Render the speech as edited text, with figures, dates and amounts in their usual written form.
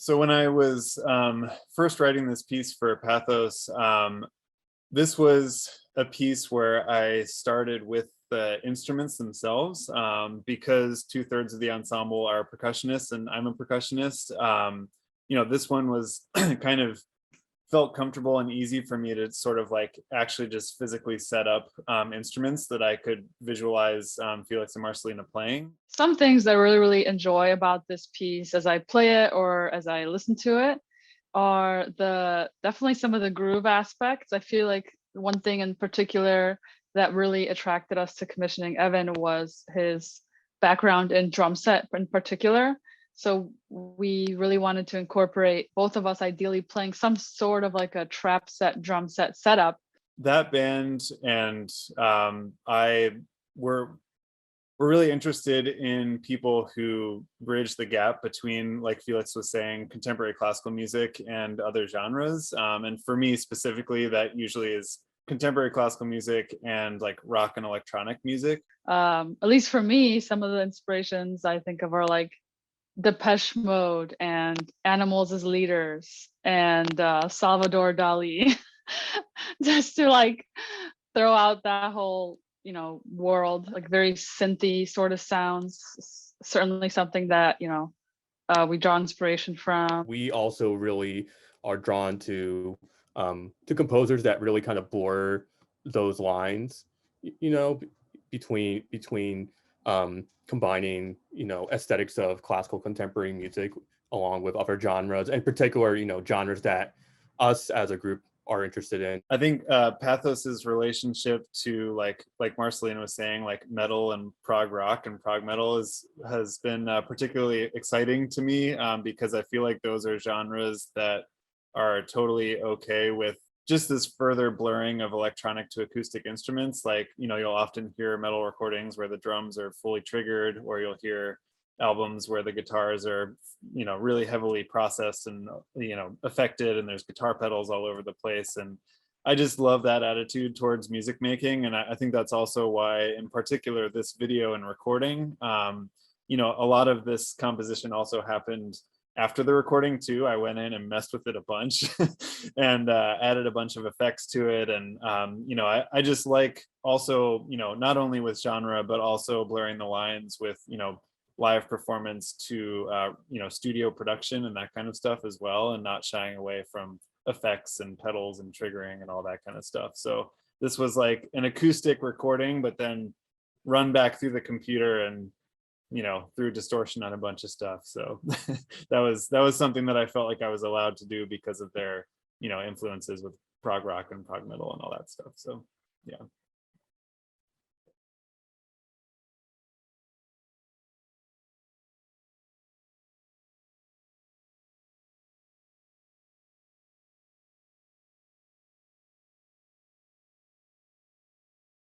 So when I was first writing this piece for Pathos, this was a piece where I started with the instruments themselves, because 2/3 of the ensemble are percussionists and I'm a percussionist. This one was kind of felt comfortable and easy for me to sort of like actually just physically set up instruments that I could visualize Felix and Marcelina playing. Some things that I really, really enjoy about this piece as I play it or as I listen to it are definitely some of the groove aspects. I feel like one thing in particular that really attracted us to commissioning Evan was his background in drum set in particular. So we really wanted to incorporate both of us ideally playing some sort of like a trap set, drum set setup. That band and I were really interested in people who bridge the gap between, like Felix was saying, contemporary classical music and other genres. And for me specifically, that usually is contemporary classical music and like rock and electronic music. At least for me, some of the inspirations I think of are like Depeche Mode and Animals as Leaders and Salvador Dali, just to like throw out that whole world, like very synthy sort of sounds. Certainly something that we draw inspiration from. We also really are drawn to composers that really kind of blur those lines, between combining aesthetics of classical contemporary music along with other genres, in particular genres that us as a group are interested in. I think Pathos's relationship to like Marcelina was saying, like metal and prog rock and prog metal has been particularly exciting to me, because I feel like those are genres that are totally okay with just this further blurring of electronic to acoustic instruments. Like, you'll often hear metal recordings where the drums are fully triggered, or you'll hear albums where the guitars are, really heavily processed and, affected, and there's guitar pedals all over the place. And I just love that attitude towards music making. And I think that's also why, in particular, this video and recording, a lot of this composition also happened after the recording too. I went in and messed with it a bunch and added a bunch of effects to it. And, I just like also, not only with genre, but also blurring the lines with, live performance to, studio production and that kind of stuff as well, and not shying away from effects and pedals and triggering and all that kind of stuff. So this was like an acoustic recording, but then run back through the computer and through distortion on a bunch of stuff. So that was something that I felt like I was allowed to do because of their influences with prog rock and prog metal and all that stuff. So yeah.